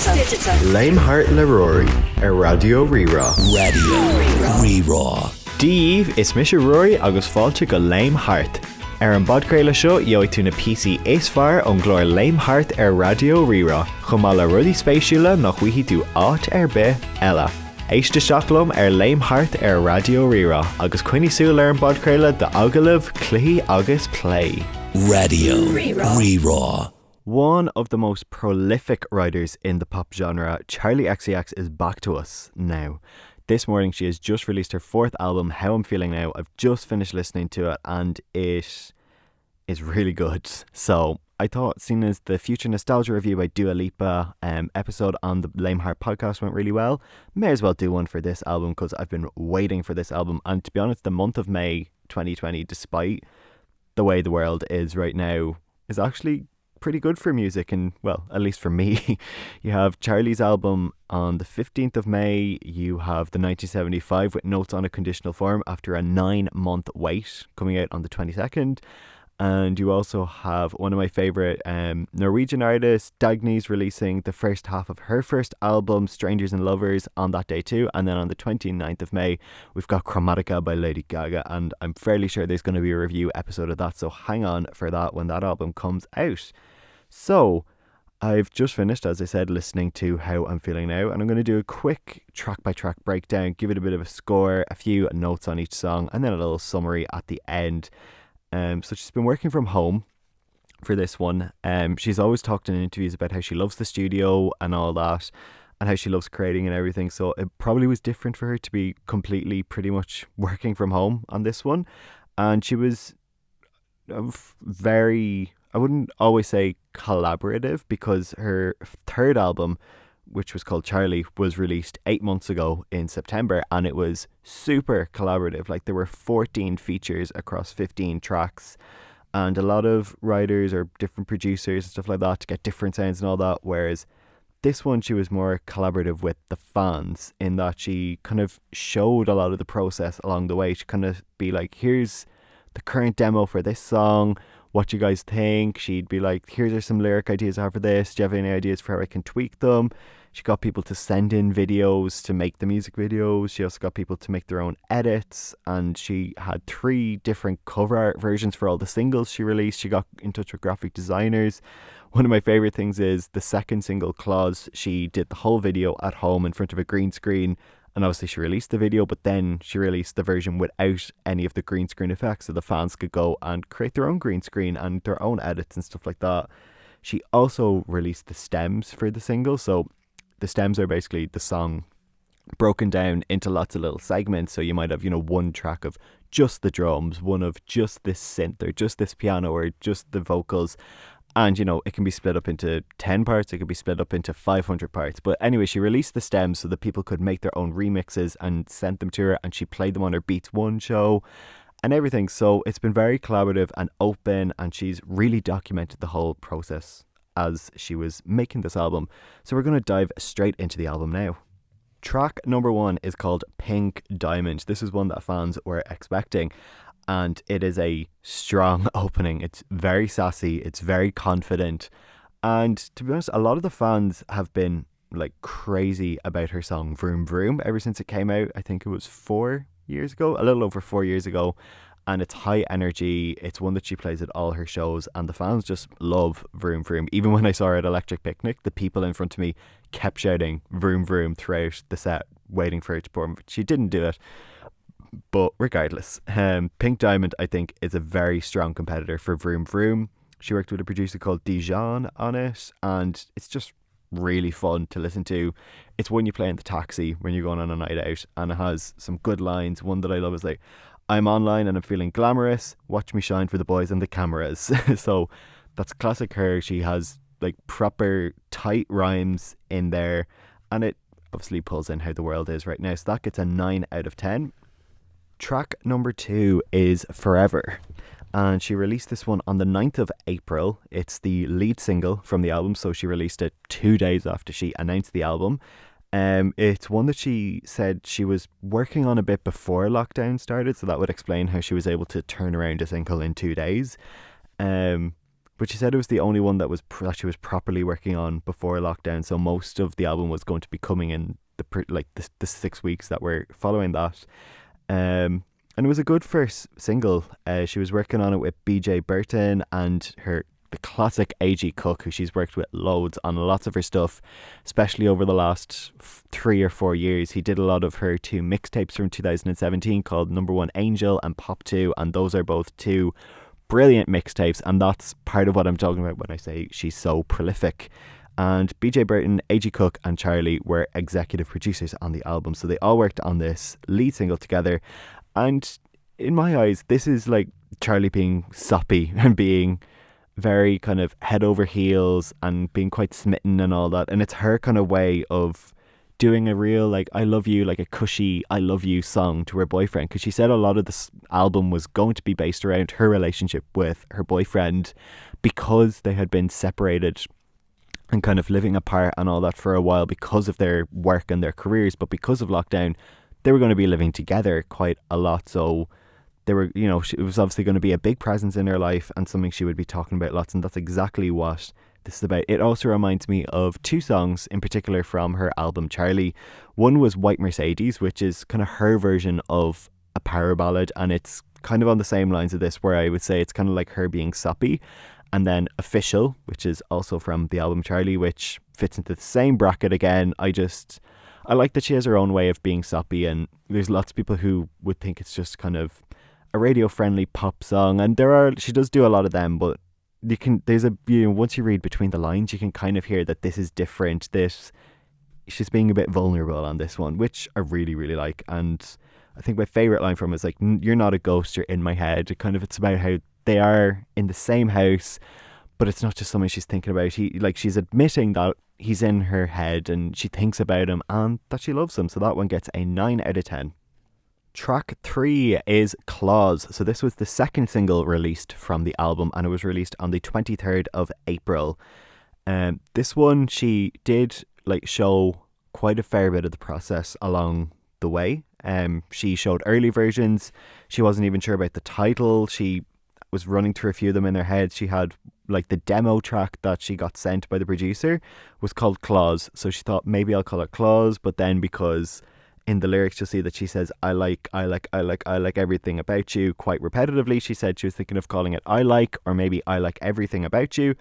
Laimhart le Rory, Radio Rira. Radio Rira. Díomh is mis Rory agus fáilte go Laimhart. An bodcréile seo dheoidh tú na PC éasfar an glóir Laimhart Radio Rira. Chumá le rudí spéisiúla nach chuithí tú áit be eile. Éiste seachlum Laimhart Radio Rira agus cuine súil an bodcréile de agalah clí agus play. Radio Rira. One of the most prolific writers in the pop genre, Charli XCX is back to us now. This morning she has just released her fourth album, How I'm Feeling Now. I've just finished listening to it and it is really good. So I thought, seeing as the Future Nostalgia review by Dua Lipa episode on the Laimhart podcast went really well, may as well do one for this album because I've been waiting for this album. And to be honest, the month of May 2020, despite the way the world is right now, is actually pretty good for music, and well, at least for me. You have Charli's album on the 15th of May, you have the 1975 with Notes on a Conditional Form after a 9-month wait coming out on the 22nd, and you also have one of my favourite Norwegian artists, Dagny's, releasing the first half of her first album, Strangers and Lovers, on that day too. And then on the 29th of May we've got Chromatica by Lady Gaga, and I'm fairly sure there's going to be a review episode of that, so hang on for that when that album comes out. So I've just finished, as I said, listening to How I'm Feeling Now, and I'm going to do a quick track-by-track breakdown, give it a bit of a score, a few notes on each song, and then a little summary at the end. So she's been working from home for this one. She's always talked in interviews about how she loves the studio and all that, and how she loves creating and everything. So it probably was different for her to be completely pretty much working from home on this one. And she was very, I wouldn't always say collaborative, because her third album, which was called Charli, was released 8 months ago in September, and it was super collaborative. Like, there were 14 features across 15 tracks, and a lot of writers or different producers and stuff like that to get different sounds and all that, whereas this one she was more collaborative with the fans, in that she kind of showed a lot of the process along the way. She kind of be like, here's the current demo for this song, what you guys think. She'd be like, here's some lyric ideas I have for this, do you have any ideas for how I can tweak them? She got people to send in videos to make the music videos. She also got people to make their own edits, and she had 3 different cover art versions for all the singles she released. She got in touch with graphic designers. One of my favourite things is the second single, Claws. She did the whole video at home in front of a green screen, and obviously she released the video, but then she released the version without any of the green screen effects, so the fans could go and create their own green screen and their own edits and stuff like that. She also released the stems for the single. So the stems are basically the song broken down into lots of little segments. So you might have, one track of just the drums, one of just this synth, or just this piano, or just the vocals. And, it can be split up into 10 parts, it could be split up into 500 parts. But anyway, she released the stems so that people could make their own remixes and sent them to her, and she played them on her Beats One show and everything. So it's been very collaborative and open, and she's really documented the whole process as she was making this album. So we're going to dive straight into the album now. Track number 1 is called Pink Diamond. This is one that fans were expecting, and it is a strong opening. It's very sassy, it's very confident, and to be honest, a lot of the fans have been like crazy about her song Vroom Vroom ever since it came out. I think it was 4 years ago, a little over 4 years ago, and it's high energy. It's one that she plays at all her shows, and the fans just love Vroom Vroom. Even when I saw her at Electric Picnic, the people in front of me kept shouting Vroom Vroom throughout the set, waiting for her to perform. She didn't do it, but regardless, Pink Diamond, I think, is a very strong competitor for Vroom Vroom. She worked with a producer called Dijon on it, and it's just really fun to listen to. It's one you play in the taxi when you're going on a night out, and it has some good lines. One that I love is like, I'm online and I'm feeling glamorous, watch me shine for the boys and the cameras. So that's classic her. She has like proper tight rhymes in there, and it obviously pulls in how the world is right now. So that gets a 9 out of 10. Track number 2 is Forever, and she released this one on the 9th of April. It's the lead single from the album, so she released it 2 days after she announced the album. It's one that she said she was working on a bit before lockdown started, so that would explain how she was able to turn around a single in 2 days. But she said it was the only one that that she was properly working on before lockdown. So most of the album was going to be coming in the 6 weeks that were following that. And it was a good first single. She was working on it with BJ Burton and the classic A.G. Cook, who she's worked with loads on lots of her stuff, especially over the last 3 or 4 years. He did a lot of her 2 mixtapes from 2017 called Number One Angel and Pop 2, and those are both 2 brilliant mixtapes, and that's part of what I'm talking about when I say she's so prolific. And BJ Burton, A.G. Cook and Charli were executive producers on the album, so they all worked on this lead single together. And in my eyes, this is like Charli being soppy and being very kind of head over heels and being quite smitten and all that, and it's her kind of way of doing a real like I love you, like a cushy I love you song to her boyfriend, because she said a lot of this album was going to be based around her relationship with her boyfriend because they had been separated and kind of living apart and all that for a while because of their work and their careers, but because of lockdown they were going to be living together quite a lot, so they were, it was obviously going to be a big presence in her life and something she would be talking about lots, and that's exactly what this is about. It also reminds me of 2 songs in particular from her album Charli. One was White Mercedes, which is kind of her version of a power ballad, and it's kind of on the same lines of this, where I would say it's kind of like her being soppy. And then Official, which is also from the album Charli, which fits into the same bracket again. I like that she has her own way of being soppy, and there's lots of people who would think it's just kind of a radio friendly pop song, and she does do a lot of them, but once you read between the lines, you can kind of hear that this is different. She's being a bit vulnerable on this one, which I really, really like. And I think my favourite line from it is like, "You're not a ghost, you're in my head." It's about how they are in the same house, but it's not just something she's thinking about. She's admitting that he's in her head and she thinks about him and that she loves him. So that one gets a 9 out of 10. Track 3 is Claws. So this was the second single released from the album, and it was released on the 23rd of April. This one, she did show quite a fair bit of the process along the way. She showed early versions. She wasn't even sure about the title. She was running through a few of them in her head. She had the demo track that she got sent by the producer was called Claws. So she thought maybe I'll call it Claws, but then because in the lyrics you'll see that she says I like everything about you quite repetitively, she said she was thinking of calling it I Like, or maybe I Like Everything About You.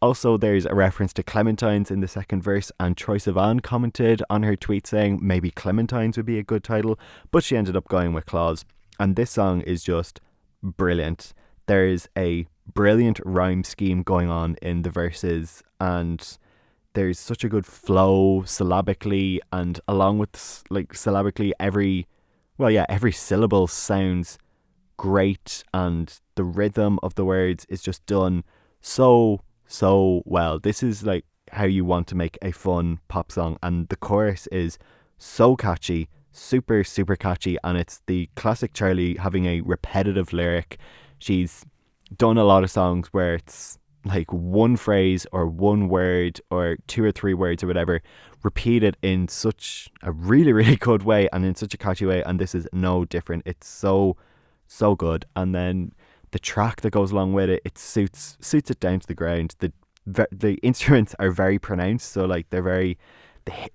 Also, there's a reference to Clementines in the second verse, and Troye Sivan commented on her tweet saying maybe Clementines would be a good title, but she ended up going with Claws. And this song is just brilliant. There's a brilliant rhyme scheme going on in the verses, and there's such a good flow syllabically, and along with syllabically every syllable sounds great, and the rhythm of the words is just done so well. This is how you want to make a fun pop song, and the chorus is so catchy, super catchy, and it's the classic Charli having a repetitive lyric. She's done a lot of songs where it's one phrase or one word or 2 or 3 words or whatever repeated in such a really, really good way and in such a catchy way, and this is no different. It's so good. And then the track that goes along with it suits it down to the ground. The instruments are very pronounced, so they're very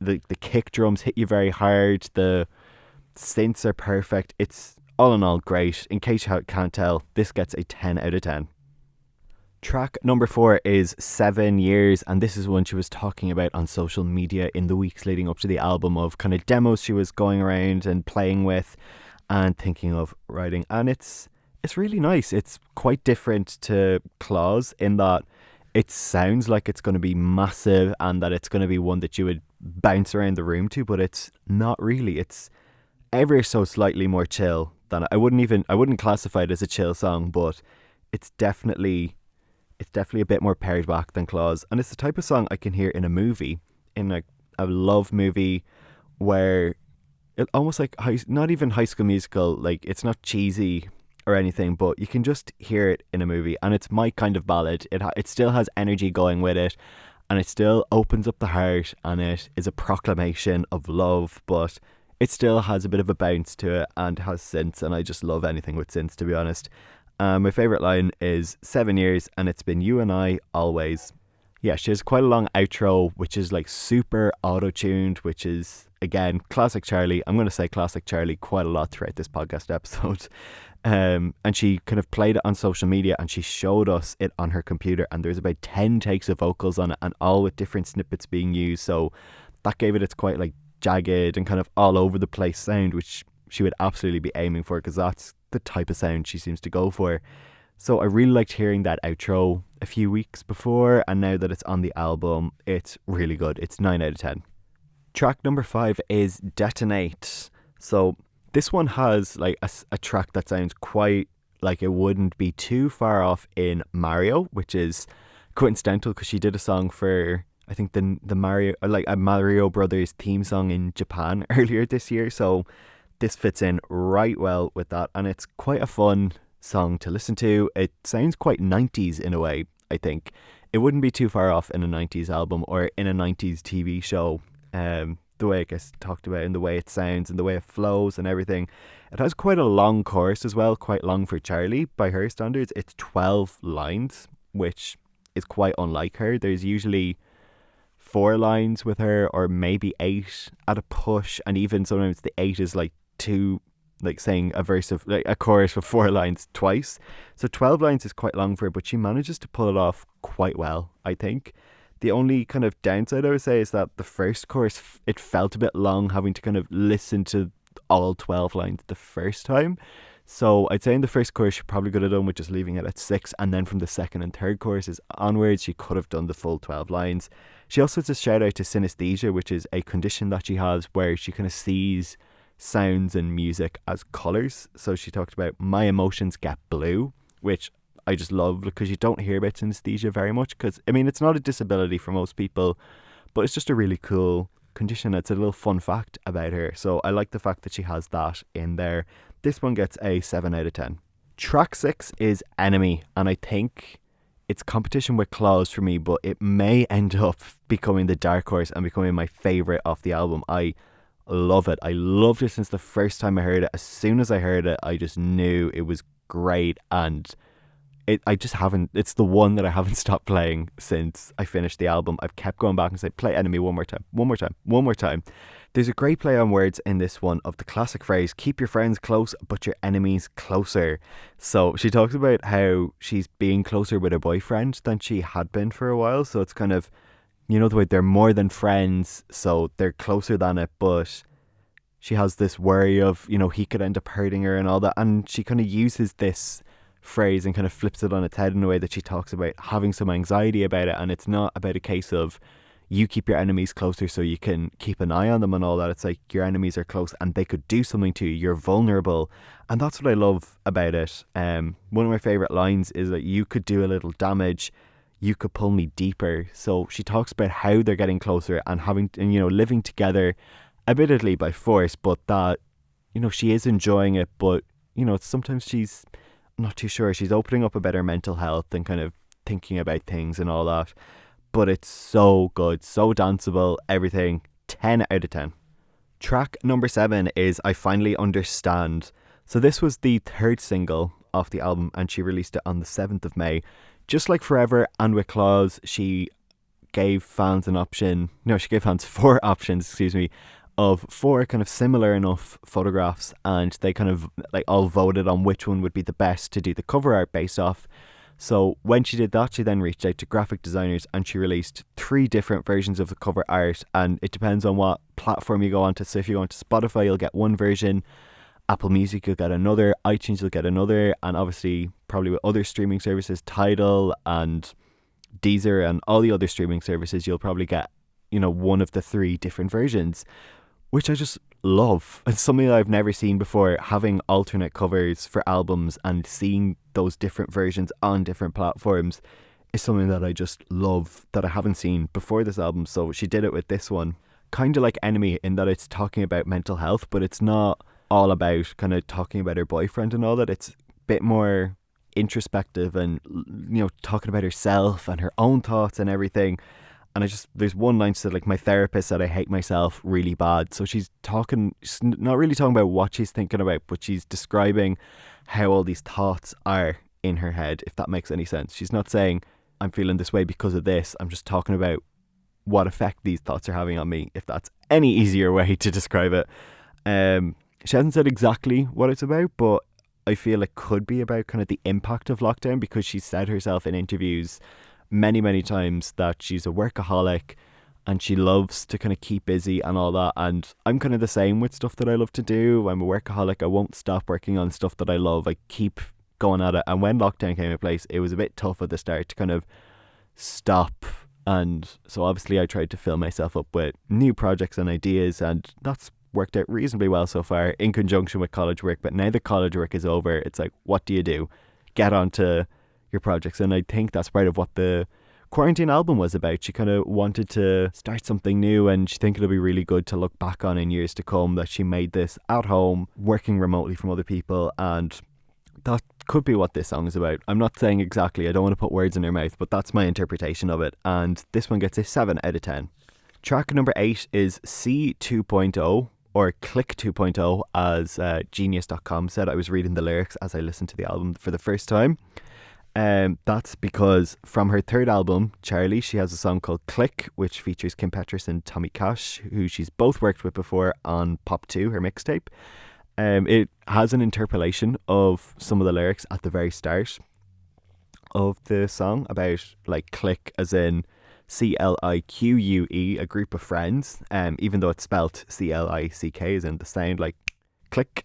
the kick drums hit you very hard, the synths are perfect. It's all in all great. In case you can't tell, this gets a 10 out of 10. Track number 4 is 7 Years, and this is one she was talking about on social media in the weeks leading up to the album, of kind of demos she was going around and playing with and thinking of writing. And it's really nice. It's quite different to Claws in that it sounds like it's going to be massive and that it's going to be one that you would bounce around the room to, but it's not really. It's ever so slightly more chill than I wouldn't classify it as a chill song, but it's definitely a bit more pared back than Claws. And it's the type of song I can hear in a movie, in a love movie, where it almost not even High School Musical, it's not cheesy or anything, but you can just hear it in a movie, and it's my kind of ballad. It still has energy going with it, and it still opens up the heart, and it is a proclamation of love, but it still has a bit of a bounce to it and has synths, and I just love anything with synths, to be honest. My favourite line is 7 years and it's been you and I always. Yeah, she has quite a long outro, which is like super auto-tuned, which is, again, classic Charli. I'm going to say classic Charli quite a lot throughout this podcast episode. And she kind of played it on social media and she showed us it on her computer, and there's about 10 takes of vocals on it and all with different snippets being used. So that gave it its quite like jagged and kind of all over the place sound, which she would absolutely be aiming for because that's the type of sound she seems to go for. So I really liked hearing that outro a few weeks before, and now that it's on the album, it's really good. It's 9 out of 10. Track number 5 is Detonate. So this one has like a track that sounds quite like it wouldn't be too far off in Mario, which is coincidental because she did a song for, I think, the Mario, like a Mario Brothers theme song in Japan earlier this year. So this fits in right well with that, and it's quite a fun song to listen to. It sounds quite 90s in a way, I think. It wouldn't be too far off in a 90s album or in a 90s TV show. The way it gets talked about and the way it sounds and the way it flows and everything. It has quite a long chorus as well, quite long for Charli by her standards. It's 12 lines, which is quite unlike her. There's usually 4 lines with her, or maybe 8 at a push, and even sometimes the 8 is like 2, like saying a verse of like a chorus with 4 lines twice. So 12 lines is quite long for her, but she manages to pull it off quite well, I think. The only kind of downside I would say is that the first chorus, it felt a bit long having to kind of listen to all 12 lines the first time. So I'd say in the first chorus she probably could have done with just leaving it at 6, and then from the second and third choruses onwards she could have done the full 12 lines. She also has a shout out to synesthesia, which is a condition that she has where she kind of sees sounds and music as colours. So she talked about my emotions get blue, which I just love because you don't hear about synesthesia very much, because I mean it's not a disability for most people, but it's just a really cool condition. It's a little fun fact about her, so I like the fact that she has that in there. This one gets a 7 out of 10. Track 6 is Enemy, and I think it's competition with Claws for me, but it may end up becoming the dark horse and becoming my favourite off the album. I love it. I loved it since the first time I heard it. As soon as I heard it, I just knew it was great, and it's the one that I haven't stopped playing since I finished the album. I've kept going back and say, play Enemy one more time, one more time, one more time. There's a great play on words in this one of the classic phrase, keep your friends close, but your enemies closer. So she talks about how she's being closer with her boyfriend than she had been for a while. So it's kind of, you know, the way they're more than friends, so they're closer than it, but she has this worry of, you know, he could end up hurting her and all that. And she kind of uses this phrase and kind of flips it on its head in a way that she talks about having some anxiety about it, and it's not about a case of you keep your enemies closer so you can keep an eye on them and all that. It's like your enemies are close and they could do something to you. You're vulnerable, and that's what I love about it. One of my favourite lines is that you could do a little damage, you could pull me deeper. So she talks about how they're getting closer and having, and you know, living together, admittedly by force, but that, you know, she is enjoying it, but you know, sometimes she's not too sure. She's opening up about her mental health and kind of thinking about things and all that. But it's so good, so danceable, everything. 10 out of 10. Track number 7 is I Finally Understand. So this was the 3rd single off the album, and she released it on the 7th of May. Just like Forever and with Claws, she gave fans an option. No, she gave fans 4 options, of 4 kind of similar enough photographs, and they kind of like all voted on which one would be the best to do the cover art based off. So when she did that, she then reached out to graphic designers and she released 3 different versions of the cover art, and it depends on what platform you go onto. So if you go onto Spotify, you'll get one version, Apple Music you'll get another, iTunes you'll get another, and obviously probably with other streaming services, Tidal and Deezer and all the other streaming services, you'll probably get, you know, one of the 3 different versions, which I just love. It's something that I've never seen before, having alternate covers for albums and seeing those different versions on different platforms is something that I just love, that I haven't seen before this album. So she did it with this one, kind of like Enemy, in that it's talking about mental health, but it's not all about kind of talking about her boyfriend and all that. It's a bit more introspective and, you know, talking about herself and her own thoughts and everything. And there's one line said, like, my therapist said I hate myself really bad. So she's not really talking about what she's thinking about, but she's describing how all these thoughts are in her head, if that makes any sense. She's not saying, I'm feeling this way because of this. I'm just talking about what effect these thoughts are having on me, if that's any easier way to describe it. She hasn't said exactly what it's about, but I feel it could be about kind of the impact of lockdown, because she said herself in interviews many, many times that she's a workaholic and she loves to kind of keep busy and all that. And I'm kind of the same with stuff that I love to do. I'm a workaholic. I won't stop working on stuff that I love. I keep going at it. And when lockdown came in place, it was a bit tough at the start to kind of stop. And so obviously I tried to fill myself up with new projects and ideas, and that's worked out reasonably well so far in conjunction with college work. But now the college work is over, it's like, what do you do? Get onto your projects. And I think that's part of what the quarantine album was about. She kind of wanted to start something new, and she think it'll be really good to look back on in years to come, that she made this at home, working remotely from other people. And that could be what this song is about. I'm not saying exactly, I don't want to put words in her mouth, but that's my interpretation of it. And this one gets a 7 out of 10. Track number 8 is C 2.0, or Click 2.0, as Genius.com said. I was reading the lyrics as I listened to the album for the first time. That's because from her third album, Charli, she has a song called Click, which features Kim Petras and Tommy Cash, who she's both worked with before on Pop 2, her mixtape. It has an interpolation of some of the lyrics at the very start of the song about like click as in CLIQUE, a group of friends, even though it's spelt CLICK as in the sound like click.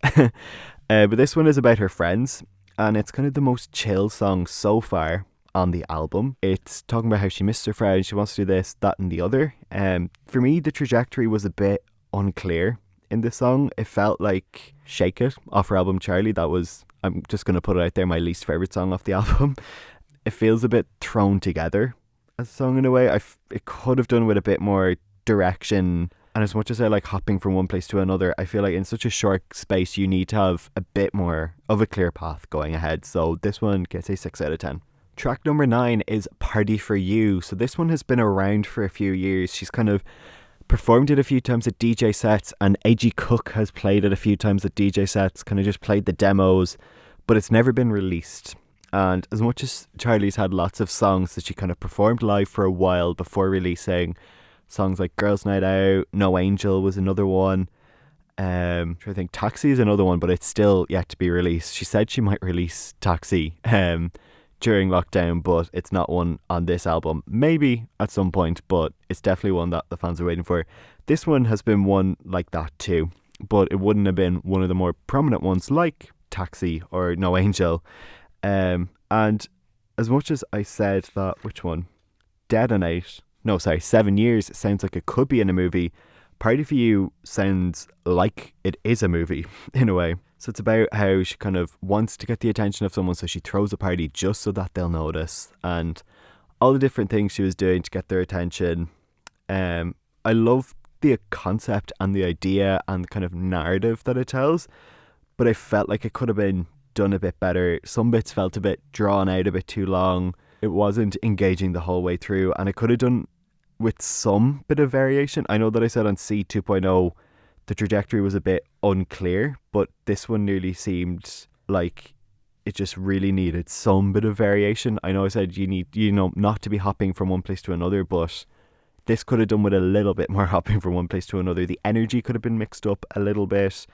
But this one is about her friends, and it's kind of the most chill song so far on the album. It's talking about how she missed her friends, she wants to do this, that and the other. For me, the trajectory was a bit unclear in this song. It felt like Shake It off her album Charli. That was, I'm just going to put it out there, my least favourite song off the album. It feels a bit thrown together as a song in a way. It could have done with a bit more direction. And as much as I like hopping from one place to another, I feel like in such a short space you need to have a bit more of a clear path going ahead. So this one gets a 6 out of 10. Track number 9 is Party For You. So this one has been around for a few years. She's kind of performed it a few times at DJ sets, and A.G. Cook has played it a few times at DJ sets, kind of just played the demos, but it's never been released. And as much as Charli's had lots of songs that she kind of performed live for a while before releasing, songs like Girls Night Out, No Angel was another one, I think Taxi is another one, but it's still yet to be released. She said she might release Taxi during lockdown, but it's not one on this album. Maybe at some point, but it's definitely one that the fans are waiting for. This one has been one like that too, but it wouldn't have been one of the more prominent ones like Taxi or No Angel. And as much as I said that, which one? 7 Years sounds like it could be in a movie, Party For You sounds like it is a movie in a way. So it's about how she kind of wants to get the attention of someone, so she throws a party just so that they'll notice, and all the different things she was doing to get their attention. I love the concept and the idea and the kind of narrative that it tells, but I felt like it could have been done a bit better. Some bits felt a bit drawn out, a bit too long. It wasn't engaging the whole way through, and it could have done with some bit of variation. I know that I said on C 2.0 the trajectory was a bit unclear, but this one nearly seemed like it just really needed some bit of variation. I know I said you need, not to be hopping from one place to another, but this could have done with a little bit more hopping from one place to another. The energy could have been mixed up a little bit.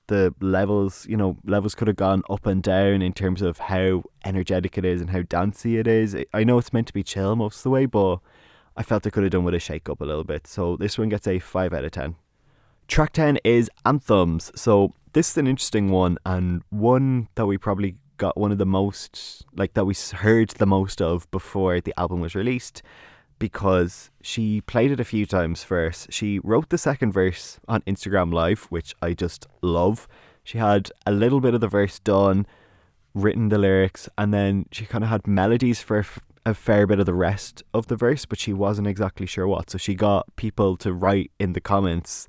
The levels could have gone up and down in terms of how energetic it is and how dancey it is. I know it's meant to be chill most of the way, but I felt it could have done with a shake up a little bit. So this one gets a 5 out of 10. Track 10 is Anthems. So this is an interesting one, and one that we probably got one of the most, like, that we heard the most of before the album was released, because she played it a few times first. She wrote the second verse on Instagram Live, which I just love. She had a little bit of the verse done, written the lyrics, and then she kind of had melodies for a fair bit of the rest of the verse, but she wasn't exactly sure what. So she got people to write in the comments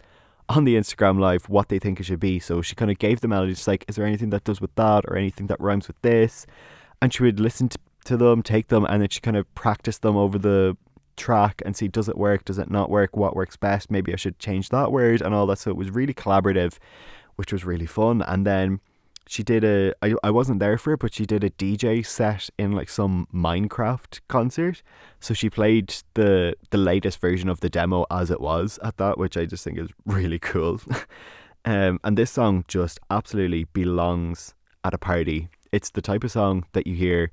on the Instagram Live what they think it should be. So she kind of gave the melodies, like, is there anything that does with that, or anything that rhymes with this? And she would listen to them, take them, and then she kind of practiced them over the track and see, does it work, does it not work, what works best, maybe I should change that word and all that. So it was really collaborative, which was really fun. And then she did I wasn't there for it, but she did a DJ set in like some Minecraft concert. So she played the latest version of the demo as it was at that, which I just think is really cool. And this song just absolutely belongs at a party. It's the type of song that you hear,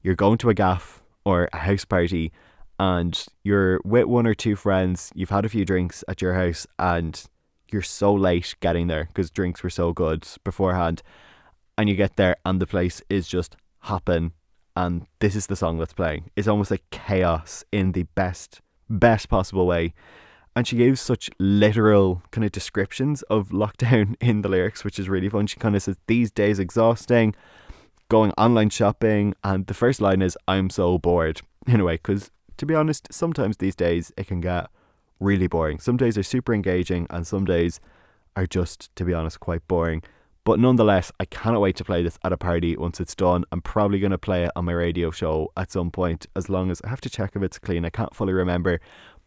you're going to a gaff or a house party and you're with one or two friends, you've had a few drinks at your house and you're so late getting there because drinks were so good beforehand, and you get there and the place is just hopping and this is the song that's playing. It's almost like chaos in the best possible way. And she gave such literal kind of descriptions of lockdown in the lyrics, which is really fun. She kind of says, these days exhausting, going online shopping, and the first line is, I'm so bored, in a way, because to be honest, sometimes these days it can get really boring. Some days are super engaging and some days are just, to be honest, quite boring. But nonetheless, I cannot wait to play this at a party once it's done. I'm probably going to play it on my radio show at some point, as long as I have to check if it's clean. I can't fully remember,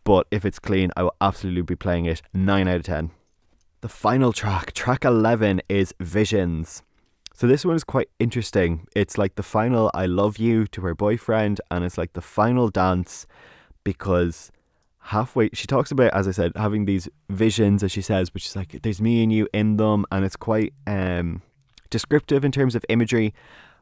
but if it's clean, I will absolutely be playing it 9 out of 10. The final track, track 11, is Visions. So this one is quite interesting. It's like the final I love you to her boyfriend, and it's like the final dance, because halfway she talks about, as I said, having these visions, as she says, but she's like, there's me and you in them, and it's quite descriptive in terms of imagery.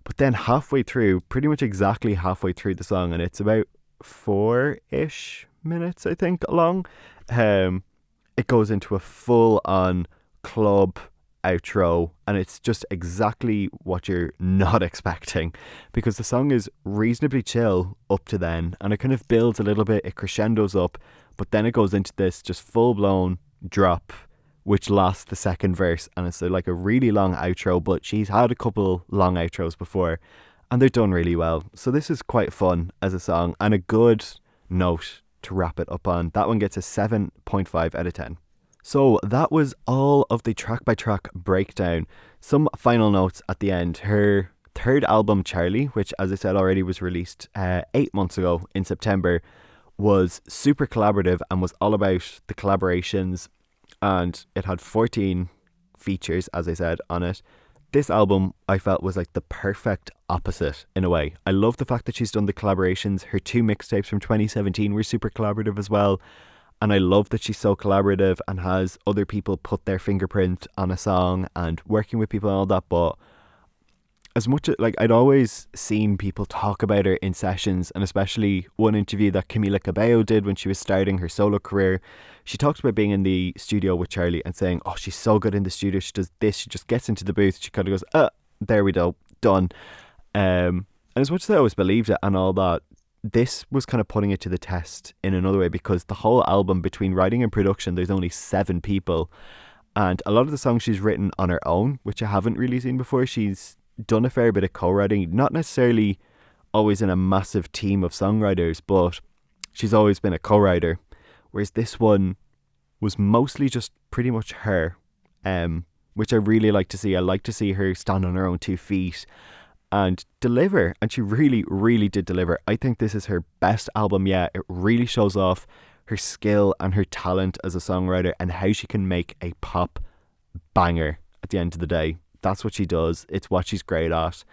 But then halfway through, pretty much exactly halfway through the song, and it's about 4-ish minutes I think long, it goes into a full on club outro, and it's just exactly what you're not expecting, because the song is reasonably chill up to then, and it kind of builds a little bit, it crescendos up, but then it goes into this just full blown drop which lasts the second verse, and it's like a really long outro, but she's had a couple long outros before and they're done really well. So this is quite fun as a song and a good note to wrap it up on. That one gets a 7.5 out of 10. So that was all of the track by track breakdown. Some final notes at the end. Her third album, Charli, which as I said already was released 8 months ago in September, was super collaborative and was all about the collaborations, and it had 14 features, as I said, on it. This album I felt was like the perfect opposite in a way. I love the fact that she's done the collaborations. Her 2 mixtapes from 2017 were super collaborative as well. And I love that she's so collaborative and has other people put their fingerprint on a song and working with people and all that. But as much as, like, I'd always seen people talk about her in sessions, and especially one interview that Camila Cabello did when she was starting her solo career. She talked about being in the studio with Charli and saying, oh, she's so good in the studio, she does this, she just gets into the booth, she kind of goes, there we go, done. And as much as I always believed it and all that, this was kind of putting it to the test in another way, because the whole album, between writing and production, there's only 7 people, and a lot of the songs she's written on her own, which I haven't really seen before. She's done a fair bit of co-writing, not necessarily always in a massive team of songwriters, but she's always been a co-writer, whereas this one was mostly just pretty much her, which I really like to see. I like to see her stand on her own 2 feet and deliver, and she really, really did deliver. I think this is her best album yet. It really shows off her skill and her talent as a songwriter and how she can make a pop banger at the end of the day. That's what she does. It's what she's great at.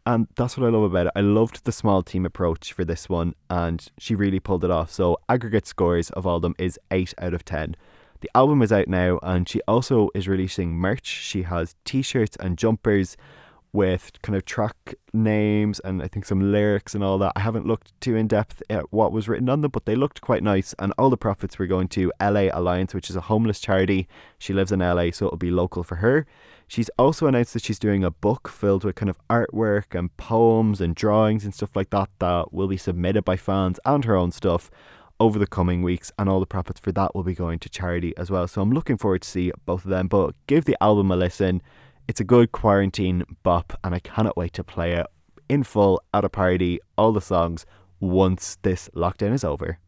And that's what I love about it. I loved the small team approach for this one, and she really pulled it off. So aggregate scores of all of them is 8 out of 10. The album is out now, and she also is releasing merch. She has t-shirts and jumpers with kind of track names and I think some lyrics and all that. I haven't looked too in depth at what was written on them, but they looked quite nice, and all the profits were going to LA Alliance, which is a homeless charity. She lives in LA, so it'll be local for her. She's also announced that she's doing a book filled with kind of artwork and poems and drawings and stuff like that that will be submitted by fans and her own stuff over the coming weeks, and all the profits for that will be going to charity as well. So I'm looking forward to see both of them, but give the album a listen. It's a good quarantine bop, and I cannot wait to play it in full at a party, all the songs, once this lockdown is over.